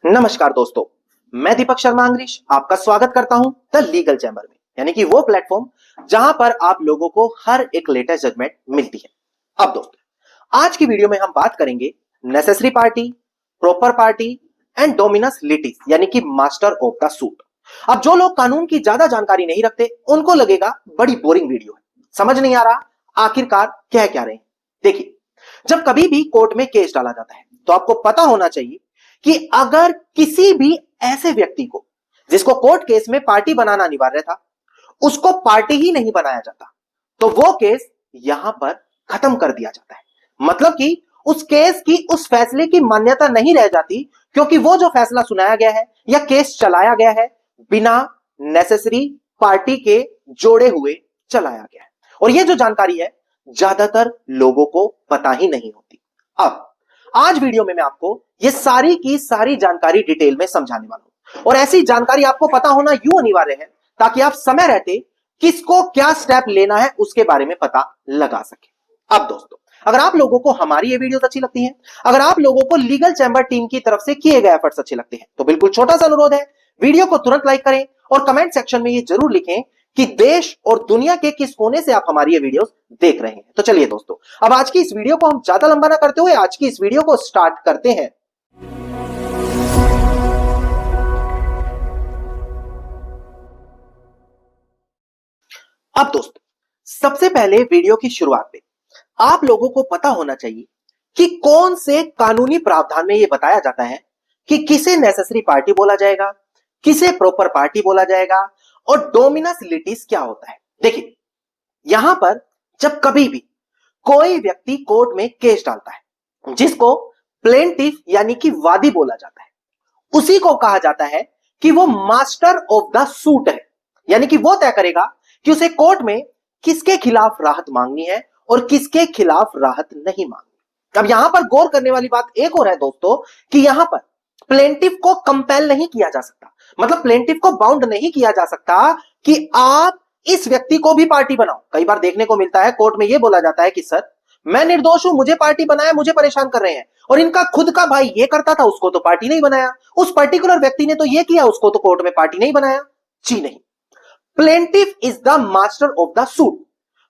नमस्कार दोस्तों, मैं दीपक शर्मा अंग्रीश आपका स्वागत करता हूं द लीगल चैम्बर में, यानी कि वो प्लेटफॉर्म जहां पर आप लोगों को हर एक लेटेस्ट जजमेंट मिलती है। अब दोस्तों, आज की वीडियो में हम बात करेंगे necessary party, proper party and dominus litis, यानी कि मास्टर ऑफ द सूट। अब जो लोग कानून की ज्यादा जानकारी नहीं रखते उनको लगेगा बड़ी बोरिंग वीडियो है, समझ नहीं आ रहा आखिरकार कह क्या रहे हैं। देखिए, जब कभी भी कोर्ट में केस डाला जाता है तो आपको पता होना चाहिए कि अगर किसी भी ऐसे व्यक्ति को जिसको कोर्ट केस में पार्टी बनाना अनिवार्य था, उसको पार्टी ही नहीं बनाया जाता तो वो केस यहां पर खत्म कर दिया जाता है। मतलब कि उस केस की, उस फैसले की मान्यता नहीं रह जाती, क्योंकि वो जो फैसला सुनाया गया है या केस चलाया गया है बिना नेसेसरी पार्टी के जोड़े हुए चलाया गया है। और ये जो जानकारी है ज्यादातर लोगों को पता ही नहीं होती। अब आज वीडियो में मैं आपको ये सारी की सारी जानकारी डिटेल में समझाने वाला हूं, और ऐसी जानकारी आपको पता होना यूं अनिवार्य है ताकि आप समय रहते किसको क्या स्टेप लेना है उसके बारे में पता लगा सके। अब दोस्तों, अगर आप लोगों को हमारी ये वीडियोस अच्छी लगती हैं, अगर आप लोगों को लीगल चैम्बर टीम की तरफ से किए गए एफर्ट्स अच्छे लगते हैं, तो बिल्कुल छोटा सा अनुरोध है, वीडियो को तुरंत लाइक करें और कमेंट सेक्शन में ये जरूर लिखें कि देश और दुनिया के किस कोने से आप हमारी ये वीडियोस देख रहे हैं। तो चलिए दोस्तों, अब आज की इस वीडियो को हम ज्यादा लंबा ना करते हुए आज की इस वीडियो को स्टार्ट करते हैं। अब दोस्तों, सबसे पहले वीडियो की शुरुआत में आप लोगों को पता होना चाहिए कि कौन से कानूनी प्रावधान में यह बताया जाता है कि किसे नेसेसरी पार्टी बोला जाएगा, किसे प्रॉपर पार्टी बोला जाएगा और डोमिनस लिटिस क्या होता है। देखिए, यहां पर जब कभी भी कोई व्यक्ति कोर्ट में केस डालता है जिसको प्लेंटिफ यानी कि वादी बोला जाता है, उसी को कहा जाता है कि वो मास्टर ऑफ द सूट है, यानी कि वो तय करेगा कि उसे कोर्ट में किसके खिलाफ राहत मांगनी है और किसके खिलाफ राहत नहीं मांगनी। अब यहां पर गौर करने वाली बात एक और है दोस्तों कि यहां पर प्लेंटिफ को कंपेल नहीं किया जा सकता, मतलब प्लेंटिफ को बाउंड नहीं किया जा सकता कि आप इस व्यक्ति को भी पार्टी बनाओ। कई बार देखने को मिलता है कोर्ट में यह बोला जाता है कि सर, मैं निर्दोष हूं, मुझे पार्टी बनाया, मुझे परेशान कर रहे हैं, और इनका खुद का भाई ये करता था, उसको तो पार्टी नहीं बनाया, उस पर्टिकुलर व्यक्ति ने तो ये किया, उसको तो कोर्ट में पार्टी नहीं बनाया। जी नहीं, plaintiff is the master of the suit.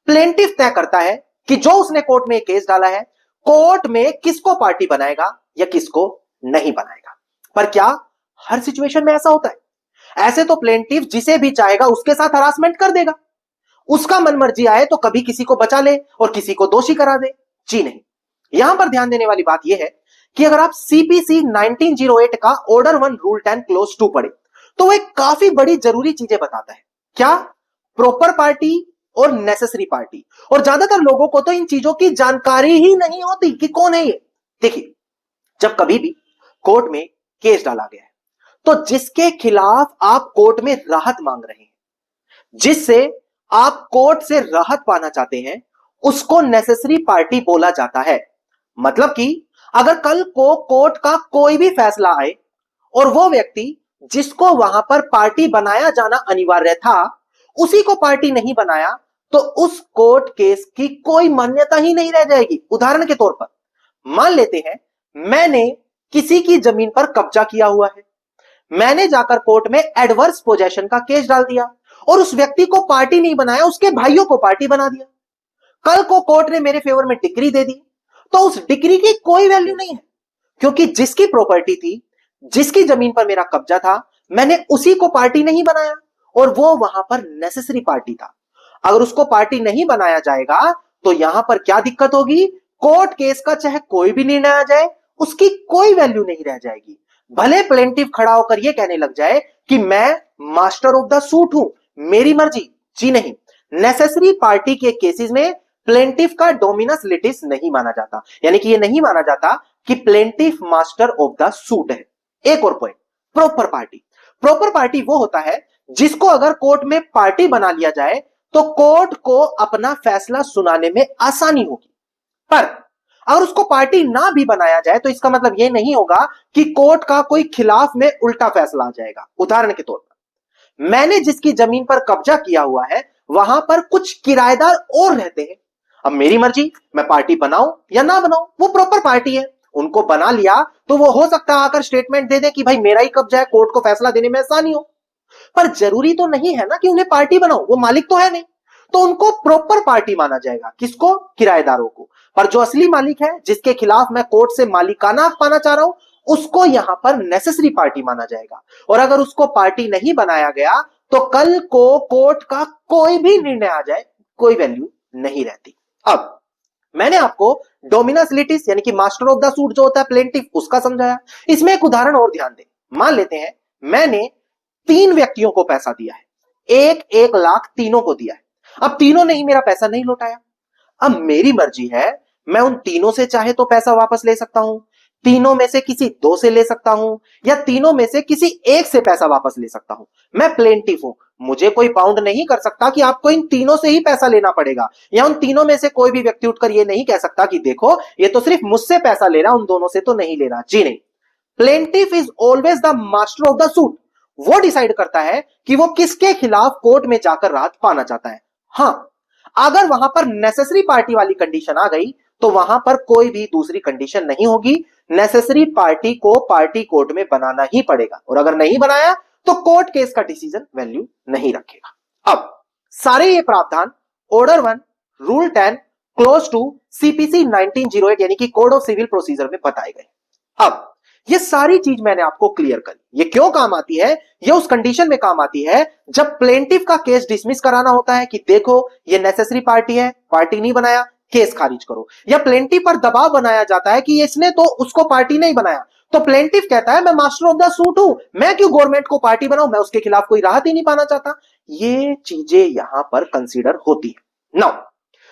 Plaintiff तय करता है कि जो उसने कोर्ट में केस डाला है, कोर्ट में किसको पार्टी बनाएगा या किसको नहीं बनाएगा। पर क्या हर सिचुएशन में ऐसा होता है? ऐसे तो प्लेंटिफ जिसे भी चाहेगा उसके साथ हरासमेंट कर देगा, उसका मनमर्जी आए तो कभी किसी को बचा ले और किसी को दोषी करा दे। जी नहीं, यहां पर ध्यान देने वाली बात यह है कि अगर आप सीपीसी 1908 का ऑर्डर 1 रूल 10 क्लोज 2 पढ़े तो वो एक काफी बड़ी जरूरी चीजें बताता है। क्या? प्रॉपर पार्टी और नेसेसरी पार्टी। और ज्यादातर लोगों को तो इन चीजों की जानकारी ही नहीं होती कि कौन है ये। देखिए, जब कभी भी कोर्ट में केस डाला गया है तो जिसके खिलाफ आप कोर्ट में राहत मांग रहे हैं, जिससे आप कोर्ट से राहत पाना चाहते हैं, उसको नेसेसरी पार्टी बोला जाता है। मतलब कि अगर कल को कोर्ट का कोई भी फैसला आए और वो व्यक्ति जिसको वहां पर पार्टी बनाया जाना अनिवार्य था उसी को पार्टी नहीं बनाया तो उस कोर्ट केस की कोई मान्यता ही नहीं रह जाएगी। उदाहरण के तौर पर मान लेते हैं मैंने किसी की जमीन पर कब्जा किया हुआ है, मैंने जाकर कोर्ट में एडवर्स पोजेशन का केस डाल दिया और उस व्यक्ति को पार्टी नहीं बनाया, उसके भाइयों को पार्टी बना दिया। कल को कोर्ट ने मेरे फेवर में डिक्री दे दी तो उस डिक्री की कोई वैल्यू नहीं है, क्योंकि जिसकी प्रॉपर्टी थी, जिसकी जमीन पर मेरा कब्जा था, मैंने उसी को पार्टी नहीं बनाया और वो वहां पर नेसेसरी पार्टी था। अगर उसको पार्टी नहीं बनाया जाएगा तो यहां पर क्या दिक्कत होगी? कोर्ट केस का चाहे कोई भी निर्णय आ जाए उसकी कोई वैल्यू नहीं रह जाएगी। भले प्लेंटिफ खड़ा होकर यह कहने लग जाए कि मैं मास्टर ऑफ द सूट हूं, मेरी मर्जी। जी नहीं, नेसेसरी पार्टी के केसेस में प्लेंटिफ का डोमिनस लिटिस नहीं माना जाता, यानी कि यह नहीं माना जाता कि plaintiff master of the suit है। एक और point, proper party. Proper party वो होता है जिसको अगर कोर्ट में पार्टी बना लिया जाए तो कोर्ट को अपना फैसला सुनाने में आसानी होगी। पर अगर उसको पार्टी ना भी बनाया जाए तो इसका मतलब यह नहीं होगा कि कोर्ट का कोई खिलाफ में उल्टा फैसला आ जाएगा। उदाहरण के तौर पर मैंने जिसकी जमीन पर कब्जा किया हुआ है वहां पर कुछ किराएदार और रहते हैं, अब मेरी मर्जी मैं पार्टी बनाऊं या ना बनाऊं, वो प्रॉपर पार्टी है, उनको बना लिया तो वो हो सकता है आकर स्टेटमेंट दे दे कि भाई मेरा ही कब्जा है, कोर्ट को फैसला देने में आसानी हो। पर जरूरी तो नहीं है ना कि उन्हें पार्टी बनाओ, वो मालिक तो है नहीं। तो उनको प्रॉपर पार्टी माना जाएगा। किसको? किराएदारों को। पर जो असली मालिक है, जिसके खिलाफ मैं कोर्ट से मालिकाना हक पाना चाह रहा हूं, उसको यहां पर नेसेसरी पार्टी माना जाएगा। और अगर उसको पार्टी नहीं बनाया गया तो कल को कोर्ट का कोई भी निर्णय आ जाए, कोई वैल्यू नहीं रहती। अब मैंने आपको डोमिनस लिटिस यानी कि मास्टर ऑफ द सूट जो होता है प्लेंटिफ, उसका समझाया। इसमें एक उदाहरण और ध्यान दें। मान लेते हैं मैंने 3 व्यक्तियों को पैसा दिया है, 1-1 लाख तीनों को दिया है। अब तीनों ने ही मेरा पैसा नहीं लौटाया। अब मेरी मर्जी है, मैं उन तीनों से चाहे तो पैसा वापस ले सकता हूं, तीनों में से किसी 2 से ले सकता हूं, या तीनों में से किसी एक से पैसा वापस ले सकता हूं। मैं प्लेंटिफ हूं, मुझे कोई बाउंड नहीं कर सकता कि आपको इन तीनों से ही पैसा लेना पड़ेगा, या उन तीनों में से कोई भी व्यक्ति उठकर यह नहीं कह सकता कि देखो ये तो सिर्फ मुझसे पैसा ले रहा, उन दोनों से तो नहीं ले रहा। जी नहीं, plaintiff is always the master of the suit. वो डिसाइड करता है कि वो किसके खिलाफ कोर्ट में जाकर राहत पाना चाहता है। हां, अगर वहां पर नेसेसरी पार्टी वाली कंडीशन आ गई तो वहां पर कोई भी दूसरी कंडीशन नहीं होगी। नेसेसरी पार्टी को पार्टी कोर्ट में बनाना ही पड़ेगा, और अगर नहीं बनाया तो कोर्ट केस का डिसीजन वैल्यू नहीं रखेगा। अब सारे ये प्रावधान ऑर्डर 1, रूल 10, क्लोज 2, सीपीसी 1908 यानी कि कोड ऑफ सिविल प्रोसीजर में बताए गए। अब ये सारी चीज मैंने आपको क्लियर करी। ये क्यों काम आती है? ये उस कंडीशन में काम आती है जब प्लेंटिफ का केस डिसमिस कराना होता है कि देखो ये नेसेसरी पार्टी है, पार्टी नहीं बनाया, केस खारिज करो। या प्लेंटिफ पर दबाव बनाया जाता है कि इसने तो उसको पार्टी नहीं बनाया, तो प्लेंटिफ कहता है मैं मास्टर ऑफ द सूट हूं, मैं क्यों गवर्नमेंट को पार्टी बनाऊं, मैं उसके खिलाफ कोई राहत ही नहीं पाना चाहता। ये चीजें यहां पर कंसीडर होती है। नाउ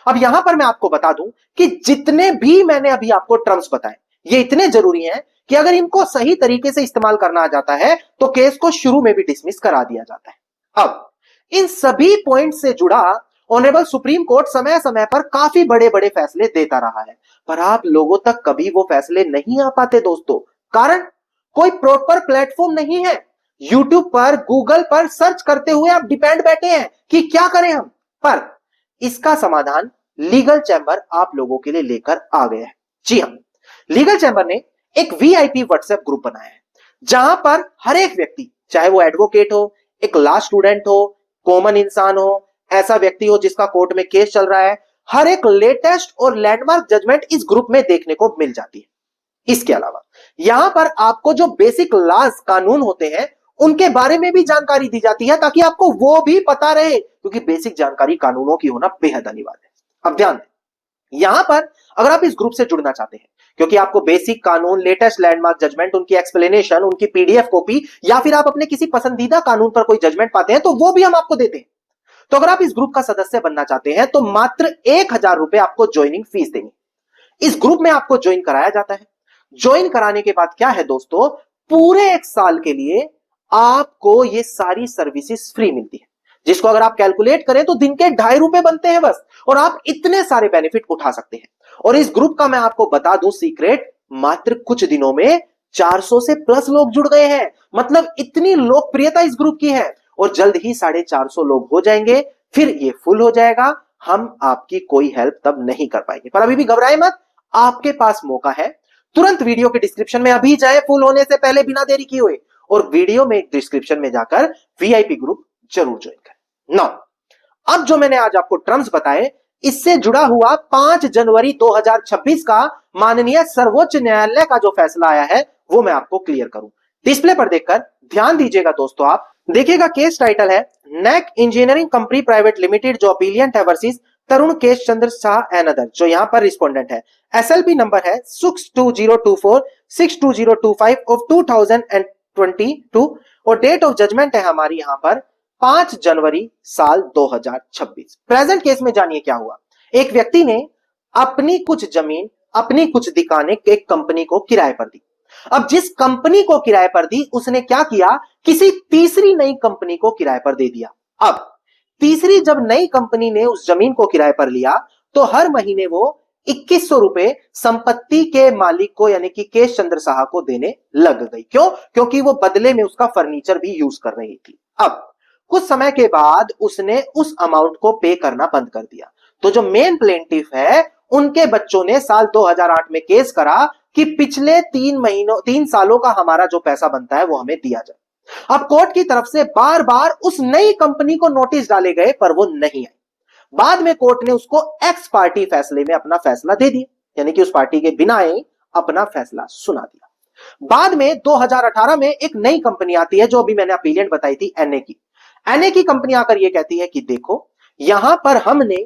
अब यहां पर मैं आपको बता दूं कि जितने भी मैंने अभी आपको टर्म्स बताए, ये इतने जरूरी हैं कि अगर इनको सही तरीके से इस्तेमाल करना आ जाता है तो केस को शुरू में भी डिसमिस करा दिया जाता है। अब इन सभी पॉइंट से जुड़ा ऑनरेबल सुप्रीम कोर्ट समय समय पर काफी बड़े बड़े फैसले देता रहा है, पर आप लोगों तक कभी वो फैसले नहीं आ पाते दोस्तों। कारण कोई प्रॉपर प्लेटफॉर्म नहीं है। यूट्यूब पर, गूगल पर सर्च करते हुए आप डिपेंड बैठे हैं कि क्या करें हम। पर इसका समाधान लीगल चैंबर आप लोगों के लिए लेकर आ गया है। जी हां, लीगल चैंबर ने एक वीआईपी व्हाट्सएप ग्रुप बनाया है जहां पर हर एक व्यक्ति, चाहे वो एडवोकेट हो, एक लॉ स्टूडेंट हो, कॉमन इंसान हो, ऐसा व्यक्ति हो जिसका कोर्ट में केस चल रहा है, हर एक लेटेस्ट और लैंडमार्क जजमेंट इस ग्रुप में देखने को मिल जाती है। इसके अलावा यहां पर आपको जो बेसिक लॉज कानून होते हैं उनके बारे में भी जानकारी दी जाती है ताकि आपको वो भी पता रहे, क्योंकि बेसिक जानकारी कानूनों की होना बेहद अनिवार्य है। अब ध्यान दें, यहां पर अगर आप इस ग्रुप से जुड़ना चाहते हैं क्योंकि आपको बेसिक कानून, लेटेस्ट लैंडमार्क जजमेंट, उनकी एक्सप्लेनेशन, उनकी पीडीएफ कॉपी, या फिर आप अपने किसी पसंदीदा कानून पर कोई जजमेंट पाते हैं तो वो भी हम आपको देते हैं। तो अगर आप इस ग्रुप का सदस्य बनना चाहते हैं तो मात्र 1000 रुपए आपको ज्वाइनिंग फीस देनी। इस ग्रुप में आपको ज्वाइन कराया जाता है। ज्वाइन कराने के बाद क्या है दोस्तों, पूरे 1 साल के लिए आपको ये सारी सर्विसेज फ्री मिलती है, जिसको अगर आप कैलकुलेट करें तो दिन के 2.5 रुपए बनते हैं बस, और आप इतने सारे बेनिफिट उठा सकते हैं। और इस ग्रुप का मैं आपको बता दूं सीक्रेट, मात्र कुछ दिनों में 400 से प्लस लोग जुड़ गए हैं। मतलब इतनी लोकप्रियता इस ग्रुप की है, और जल्द ही 450 लोग हो जाएंगे, फिर ये फुल हो जाएगा। हम आपकी कोई हेल्प तब नहीं कर पाएंगे। पर अभी भी घबराए मत, आपके पास मौका है। तुरंत वीडियो के डिस्क्रिप्शन में अभी जाए, फुल होने से पहले, बिना देरी किए हुए, और वीडियो में डिस्क्रिप्शन में जाकर वीआईपी ग्रुप जरूर ज्वाइन करें। नाउ अब जो मैंने आज आपको टर्म्स बताए, इससे जुड़ा हुआ 5 जनवरी 2026 का माननीय सर्वोच्च न्यायालय का जो फैसला आया है वो मैं आपको क्लियर करूं। डिस्प्ले पर देखकर ध्यान दीजिएगा दोस्तों। आप देखिएगा, केस टाइटल है neck engineering company private limited, जो अपीलियंट है versus Tarun Kesh Chandra Shah and other, जो यहां पर रिस्पोंडेंट है। एसएलपी नंबर है 62024 62025 ऑफ 2022, और डेट ऑफ जजमेंट है हमारी यहां पर 5 जनवरी साल 2026। प्रेजेंट केस में जानिए क्या हुआ। एक व्यक्ति ने अपनी कुछ जमीन, अपनी कुछ दुकानें एक कंपनी को किराए पर दी। अब जिस कंपनी को किराए पर दी उसने क्या किया, किसी तीसरी नई कंपनी को किराए पर दे दिया। अब तीसरी जब नई कंपनी ने उस जमीन को किराए पर लिया तो हर महीने वो 2100 रुपए संपत्ति के मालिक को यानी कि केश चंद्र शाह को देने लग गई। क्यों? क्योंकि वो बदले में उसका फर्नीचर भी यूज कर रही थी। अब कुछ समय के बाद उसने उस अमाउंट को पे करना बंद कर दिया। तो जो मेन प्लेंटिफ है, उनके बच्चों ने साल 2008 में केस करा कि पिछले 3 सालों का हमारा जो पैसा बनता है वो हमें दिया जाए। अब कोर्ट की तरफ से बार बार उस नई कंपनी को नोटिस डाले गए पर वो नहीं आई। बाद में कोर्ट ने उसको एक्स पार्टी फैसले में अपना फैसला दे दिया, यानी कि उस पार्टी के बिना ही अपना फैसला सुना दिया। बाद में 2018 में एक नई कंपनी आती है जो अभी मैंने अपीलियंट बताई थी, एनए की। एनए की कंपनी आकर यह कहती है कि देखो यहां पर हमने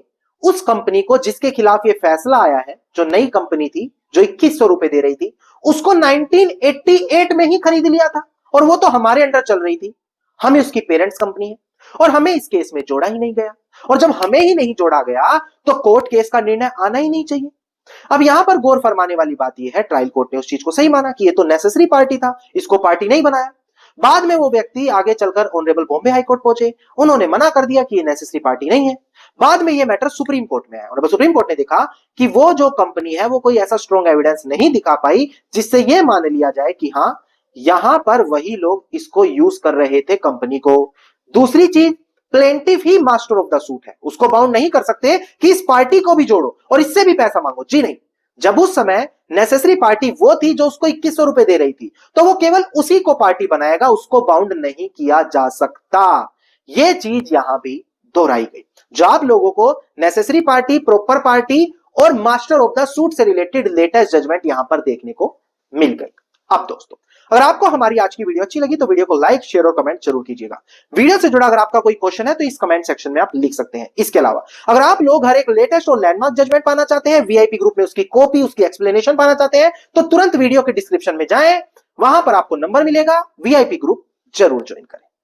उस कंपनी को जिसके खिलाफ यह फैसला आया है, जो नई कंपनी थी जो 2100 रुपए दे रही थी, उसको 1988 में ही खरीद लिया था और वो तो हमारे अंडर चल रही थी। हमें उसकी पेरेंट्स कंपनी है और हमें इस केस में जोड़ा ही नहीं गया, और जब हमें ही नहीं जोड़ा गया तो कोर्ट केस का निर्णय आना ही नहीं चाहिए। अब यहां पर गौर फरमाने वाली बात यह है, ट्रायल कोर्ट ने उस चीज को सही माना कि ये तो नेसेसरी पार्टी था, इसको पार्टी नहीं बनाया। बाद में वो व्यक्ति आगे चलकर ऑनरेबल बॉम्बे हाई कोर्ट पहुंचे, उन्होंने मना कर दिया कि ये नेसेसरी पार्टी नहीं है। बाद में ये मैटर सुप्रीम कोर्ट में आया और सुप्रीम कोर्ट ने देखा कि वो जो कंपनी है वो कोई ऐसा स्ट्रॉन्ग एविडेंस नहीं दिखा पाई जिससे ये मान लिया जाए कि हां यहां पर वही लोग इसको यूज कर रहे थे कंपनी को। दूसरी चीज, plaintiff he master of the suit है, उसको बाउंड नहीं कर सकते कि इस पार्टी को भी जोड़ो और इससे भी पैसा मांगो। जी नहीं, जब उस समय नेसेसरी पार्टी वो थी जो उसको 2100 रुपए दे रही थी, तो वो केवल उसी को पार्टी बनाएगा, उसको बाउंड नहीं किया जा सकता। ये चीज यहां भी दोहराई गई। जो आप लोगों को नेसेसरी पार्टी, प्रॉपर पार्टी और मास्टर ऑफ द सूट से रिलेटेड लेटेस्ट जजमेंट यहां पर देखने को मिल गई। अब दोस्तों, अगर आपको हमारी आज की वीडियो अच्छी लगी तो वीडियो को लाइक, शेयर और कमेंट जरूर कीजिएगा। वीडियो से जुड़ा अगर आपका कोई क्वेश्चन है तो इस कमेंट सेक्शन में आप लिख सकते हैं। इसके अलावा अगर आप लोग हर एक लेटेस्ट और लैंडमार्क जजमेंट पाना चाहते हैं, वीआईपी ग्रुप में उसकी कॉपी, उसकी एक्सप्लेनेशन पाना चाहते हैं, तो तुरंत वीडियो के डिस्क्रिप्शन में जाएं, वहां पर आपको नंबर मिलेगा, वीआईपी ग्रुप जरूर ज्वाइन करें।